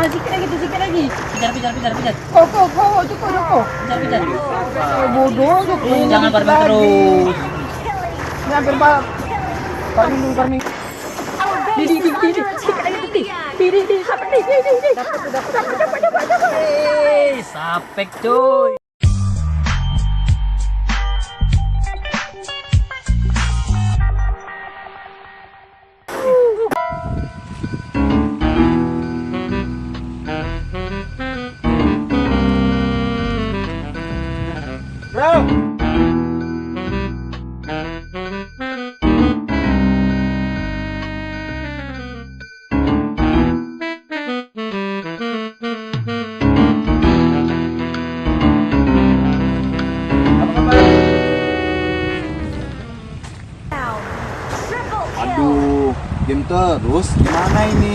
Sikit lagi. Pijar. Kau, itu kau. Pijar. Bodoh tu. Jangan farming terus. Ini hampir pak. Farming. Di. Sikit lagi di. Sampai di. Dapat. Sapek cuy. Bro. Aduh, game terus gimana ini?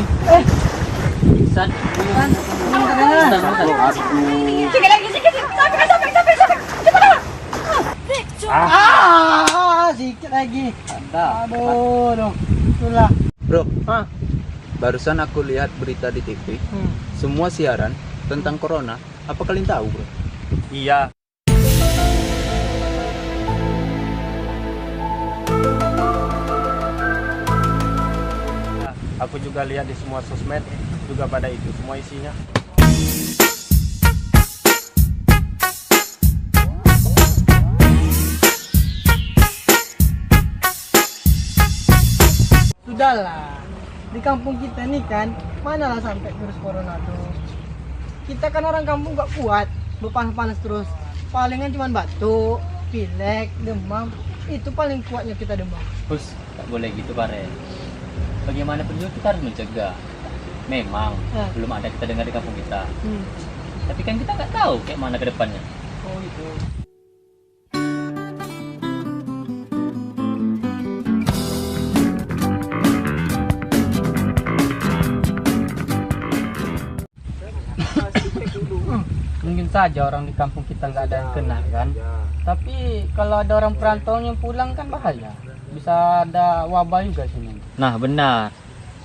San. Aduh, Sikit lagi. Sampai. Cepat. Sikit lagi. Aduh. Itulah. bro, Ah. barusan aku lihat berita di TV. Semua siaran tentang corona. Apa kalian tahu, bro? Iya. Aku juga lihat di semua sosmed juga pada itu semua isinya. Sudahlah. Di kampung kita nih kan, manalah sampai virus corona tuh. Kita kan orang kampung gak kuat, berpanas-panas terus. Palingan cuma batuk, pilek, demam. Itu paling kuatnya kita demam. Terus tak boleh gitu Pare. Bagaimanapun juga kita harus mencegah. Memang belum ada kita dengar di kampung kita. Tapi kan kita nggak tahu kayak mana ke depannya. Oh itu. Mungkin saja orang di kampung kita nggak ada yang kena kan. Tapi kalau ada orang perantau yang pulang kan bahaya. Bisa ada wabah juga sini. Nah benar.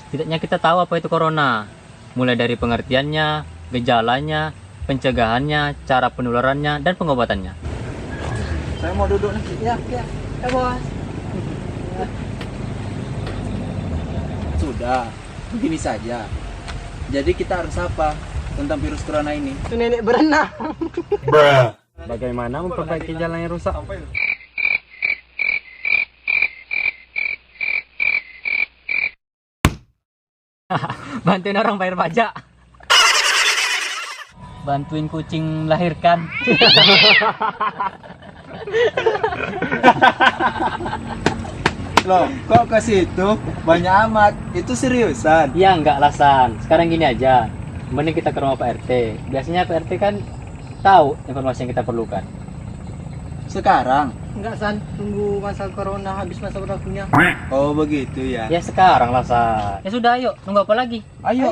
Setidaknya kita tahu apa itu corona. Mulai dari pengertiannya, gejalanya, pencegahannya, cara penularannya, dan pengobatannya. Saya mau duduk nih. Ya bos. Sudah, begini saja. Jadi kita harus apa tentang virus corona ini? Itu nenek berenang. Bagaimana memperbaiki jalan yang rusak? Bantuin orang bayar pajak. Bantuin kucing melahirkan. Loh, kok ke situ? Banyak amat. Itu seriusan. Ya enggak lah San. Sekarang gini aja. Mending kita ke rumah Pak RT. Biasanya Pak RT kan tahu informasi yang kita perlukan. Sekarang? Enggak San, tunggu masa corona habis masa berlakunya. Oh begitu ya. Ya sekarang lah San. Ya sudah ayo. Nunggu apa lagi? Ayo.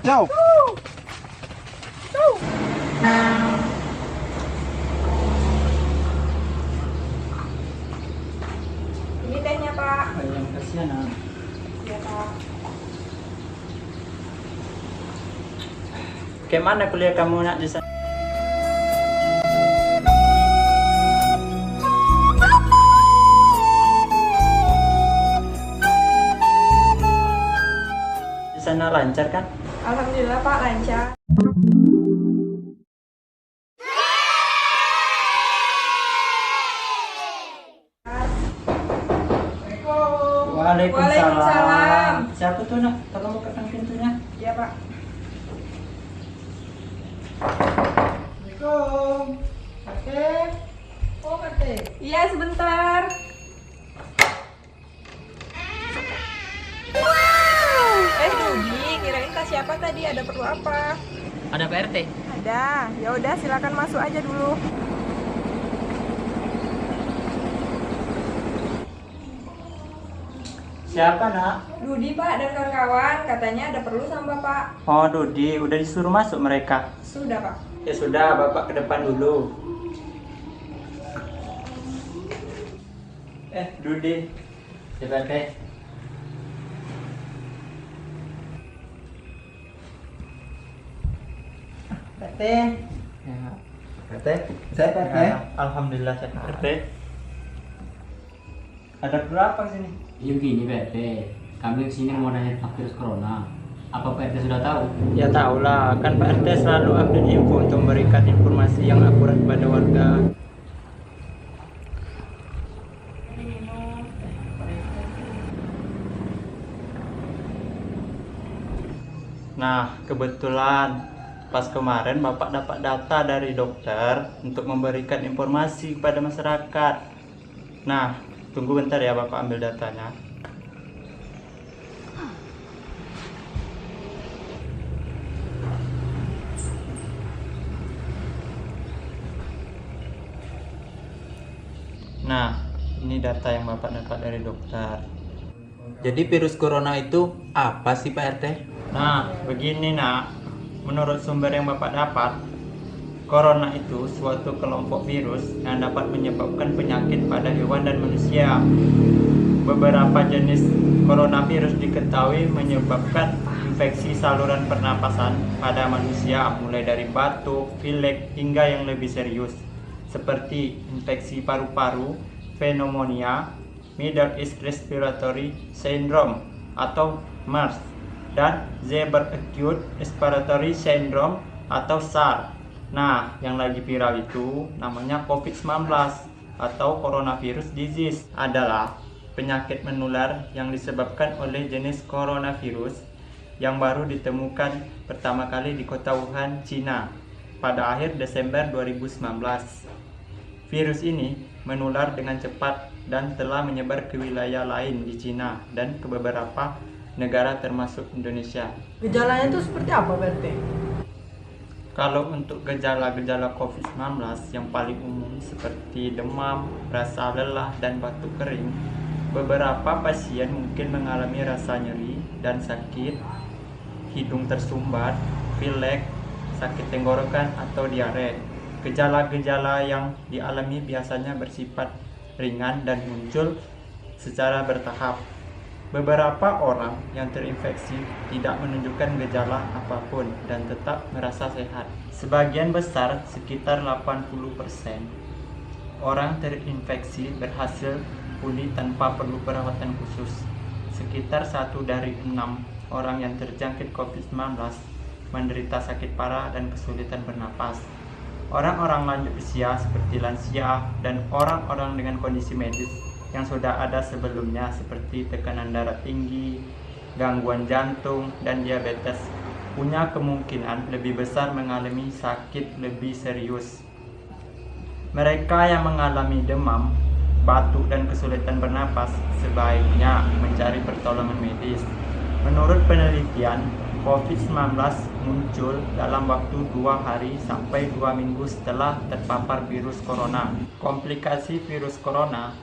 Ciao. Ini tehnya Pak. Yang kasihan ah. Iya Pak. Kayak mana kuliah kamu nak di sana? Di sana lancar kan? Alhamdulillah Pak lancar. Waalaikumsalam. Siapa tuh nak? Tolong bukakan pintunya. Iya Pak. Assalamualaikum. Oke. Oh, Kate. Iya sebentar. Dudi, kirain tas siapa tadi? Ada perlu apa? Ada Pak RT. Ada. Ya udah silakan masuk aja dulu. Siapa nak? Dudi Pak dan kawan-kawan katanya ada perlu sama Bapak. Oh Dodi, udah disuruh masuk mereka. Sudah Pak. Ya sudah, Bapak ke depan dulu. Dudi. Ya Pak RT. RT. Ya. RT, saya Pak RT. Alhamdulillah saya RT. Ada berapa sini? Iya begini Pak RT, kami kesini mau nanya tentang virus corona. Apa Pak RT sudah tahu? Ya tahulah, kan Pak RT selalu update info untuk memberikan informasi yang akurat kepada warga. Nah, kebetulan pas kemarin Bapak dapat data dari dokter untuk memberikan informasi kepada masyarakat. Nah, tunggu bentar ya Bapak ambil datanya. Nah, ini data yang Bapak dapat dari dokter. Jadi virus corona itu apa sih Pak RT? Nah, begini nak, menurut sumber yang Bapak dapat, corona itu suatu kelompok virus yang dapat menyebabkan penyakit pada hewan dan manusia. Beberapa jenis coronavirus diketahui menyebabkan infeksi saluran pernapasan pada manusia, mulai dari batuk, pilek, hingga yang lebih serius, seperti infeksi paru-paru, pneumonia, Middle East Respiratory Syndrome atau MERS, dan Zebra Acute Respiratory Syndrome atau SARS. Nah, yang lagi viral itu namanya COVID-19 atau Coronavirus Disease, adalah penyakit menular yang disebabkan oleh jenis coronavirus yang baru ditemukan pertama kali di kota Wuhan, Cina pada akhir Desember 2019. Virus ini menular dengan cepat dan telah menyebar ke wilayah lain di Cina dan ke beberapa negara termasuk Indonesia. Gejalanya itu seperti apa, Pak RT? Kalau untuk gejala-gejala COVID-19 yang paling umum seperti demam, rasa lelah, dan batuk kering, beberapa pasien mungkin mengalami rasa nyeri dan sakit, hidung tersumbat, pilek, sakit tenggorokan, atau diare. Gejala-gejala yang dialami biasanya bersifat ringan dan muncul secara bertahap. Beberapa orang yang terinfeksi tidak menunjukkan gejala apapun dan tetap merasa sehat. Sebagian besar, sekitar 80%, orang terinfeksi berhasil pulih tanpa perlu perawatan khusus. Sekitar 1 dari 6 orang yang terjangkit COVID-19 menderita sakit parah dan kesulitan bernapas. Orang-orang lanjut usia seperti lansia dan orang-orang dengan kondisi medis yang sudah ada sebelumnya seperti tekanan darah tinggi, gangguan jantung, dan diabetes punya kemungkinan lebih besar mengalami sakit lebih serius. Mereka yang mengalami demam, batuk, dan kesulitan bernapas sebaiknya mencari pertolongan medis. Menurut penelitian, COVID-19 muncul dalam waktu 2 hari sampai 2 minggu setelah terpapar virus corona. Komplikasi virus corona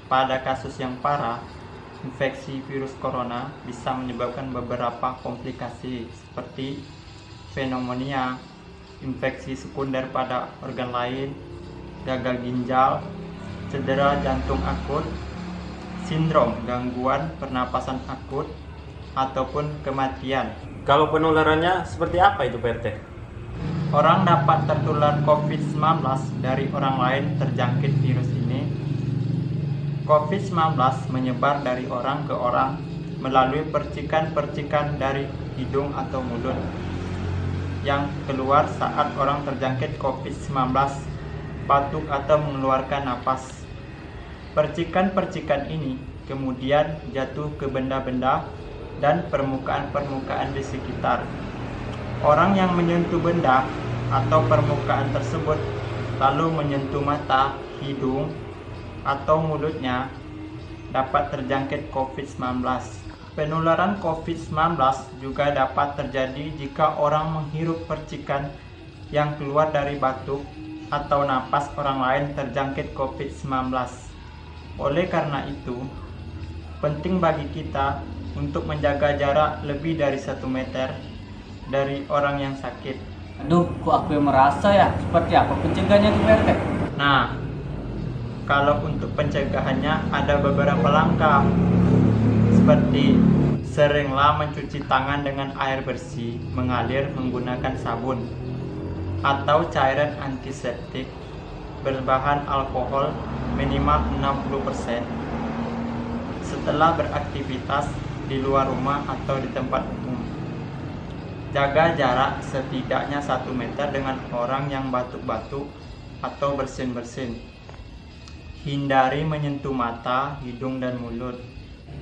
pada kasus yang parah, infeksi virus corona bisa menyebabkan beberapa komplikasi seperti pneumonia, infeksi sekunder pada organ lain, gagal ginjal, cedera jantung akut, sindrom gangguan pernapasan akut, ataupun kematian. Kalau penularannya seperti apa itu Pak RT? Orang dapat tertular COVID-19 dari orang lain terjangkit virus ini. COVID-19 menyebar dari orang ke orang melalui percikan-percikan dari hidung atau mulut yang keluar saat orang terjangkit COVID-19 batuk atau mengeluarkan napas. Percikan-percikan ini kemudian jatuh ke benda-benda dan permukaan-permukaan di sekitar. Orang yang menyentuh benda atau permukaan tersebut lalu menyentuh mata, hidung, atau mulutnya dapat terjangkit COVID-19. Penularan COVID-19 juga dapat terjadi jika orang menghirup percikan yang keluar dari batuk atau napas orang lain terjangkit COVID-19. Oleh karena itu, penting bagi kita untuk menjaga jarak lebih dari 1 meter dari orang yang sakit. Aduh, kok aku yang merasa ya? Seperti apa pencegahannya tuh Pak RT? Nah, kalau untuk pencegahannya ada beberapa langkah, seperti seringlah mencuci tangan dengan air bersih mengalir menggunakan sabun. atau cairan antiseptik berbahan alkohol minimal 60% setelah beraktivitas di luar rumah atau di tempat umum. Jaga jarak setidaknya 1 meter dengan orang yang batuk-batuk atau bersin-bersin. Hindari menyentuh mata, hidung, dan mulut.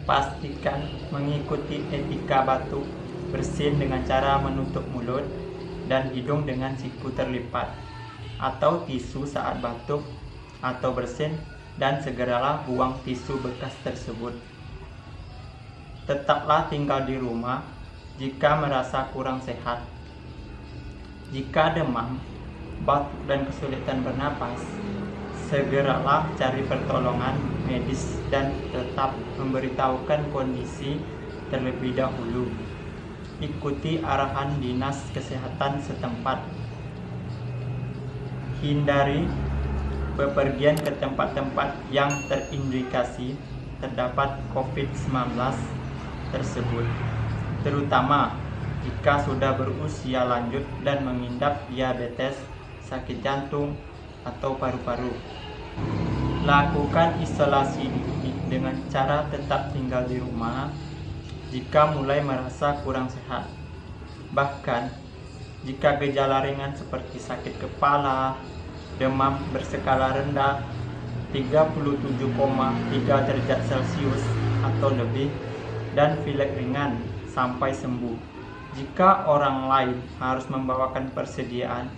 Pastikan mengikuti etika batuk bersin dengan cara menutup mulut dan hidung dengan siku terlipat atau tisu saat batuk atau bersin, dan segeralah buang tisu bekas tersebut. Tetaplah tinggal di rumah jika merasa kurang sehat. Jika demam, batuk, dan kesulitan bernapas, segeralah cari pertolongan medis dan tetap memberitahukan kondisi terlebih dahulu. Ikuti arahan dinas kesehatan setempat. Hindari bepergian ke tempat-tempat yang terindikasi terdapat COVID-19 tersebut, terutama jika sudah berusia lanjut dan mengidap diabetes, sakit jantung, atau paru-paru. Lakukan isolasi diri dengan cara tetap tinggal di rumah jika mulai merasa kurang sehat. Bahkan jika gejala ringan seperti sakit kepala, demam berskala rendah 37,3 derajat Celcius atau lebih, dan pilek ringan sampai sembuh. Jika orang lain harus membawakan persediaan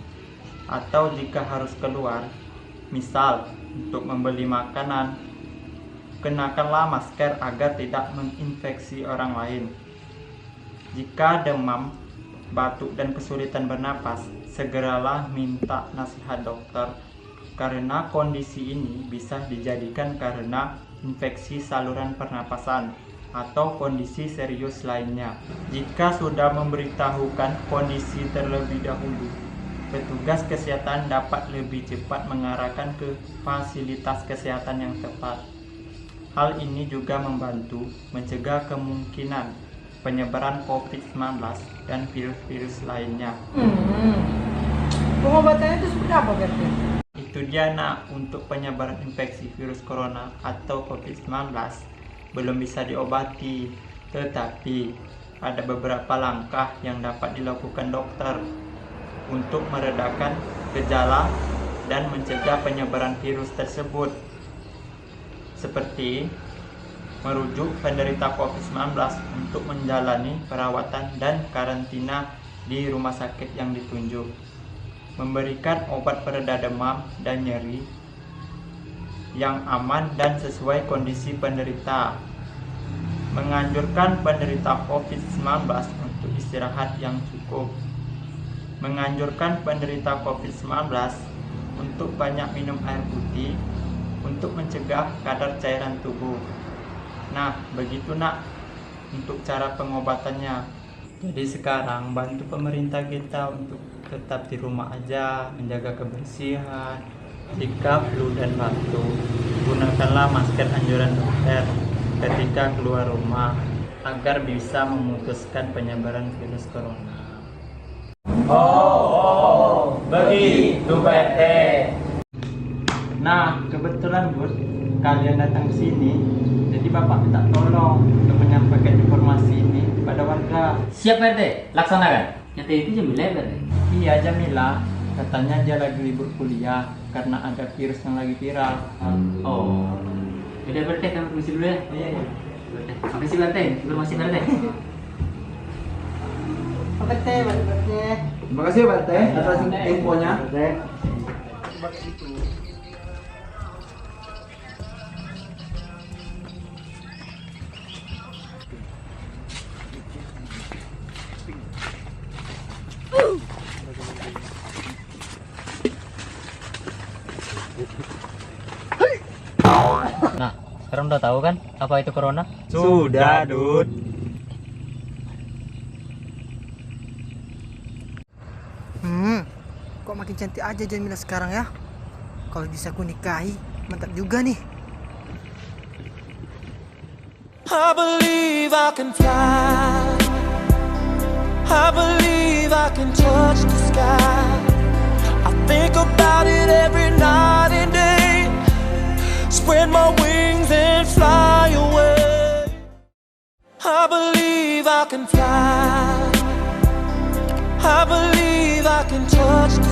atau jika harus keluar, misal untuk membeli makanan, kenakanlah masker agar tidak menginfeksi orang lain. Jika demam, batuk, dan kesulitan bernapas, segeralah minta nasihat dokter karena kondisi ini bisa dijadikan karena infeksi saluran pernapasan atau kondisi serius lainnya. Jika sudah memberitahukan kondisi terlebih dahulu, petugas kesehatan dapat lebih cepat mengarahkan ke fasilitas kesehatan yang tepat. Hal ini juga membantu mencegah kemungkinan penyebaran COVID-19 dan virus-virus lainnya. Pengobatannya itu seperti apa, Berti? Itu dia, nak, untuk penyebaran infeksi virus corona atau COVID-19 belum bisa diobati, tetapi ada beberapa langkah yang dapat dilakukan dokter untuk meredakan gejala dan mencegah penyebaran virus tersebut, seperti merujuk penderita COVID-19 untuk menjalani perawatan dan karantina di rumah sakit yang ditunjuk, memberikan obat pereda demam dan nyeri yang aman dan sesuai kondisi penderita, menganjurkan penderita COVID-19 untuk istirahat yang cukup, menganjurkan penderita COVID-19 untuk banyak minum air putih untuk mencegah kadar cairan tubuh. Nah, begitu, nak, untuk cara pengobatannya. Jadi sekarang bantu pemerintah kita untuk tetap di rumah aja, menjaga kebersihan. Jika flu dan batuk, gunakanlah masker anjuran dokter ketika keluar rumah agar bisa memutuskan penyebaran virus corona. Oh, begitu Pak RT. Nah, kebetulan Bud, kalian datang ke sini, jadi Bapak minta tolong untuk menyampaikan informasi ini pada warga. Siap Pak RT, laksanakan. Nyata itu Jamila ya Pak RT? Iya, Jamila, katanya dia lagi libur kuliah karena ada virus yang lagi viral. Oh, udah Pak RT, kami permisi dulu ya. Iya, iya. Makasih Pak RT, informasi Pak RT. Berti. Terima kasih Pak RT atas infonya. Nah, sekarang udah tahu kan apa itu corona? Sudah, Dud. Kok makin cantik aja Jamila sekarang ya? Kalau bisa aku nikahi, mantap juga nih. I believe I can fly. I believe I can touch the sky. think about it every night and day. Spread my wings and fly away. I believe I can fly. I believe I can touch the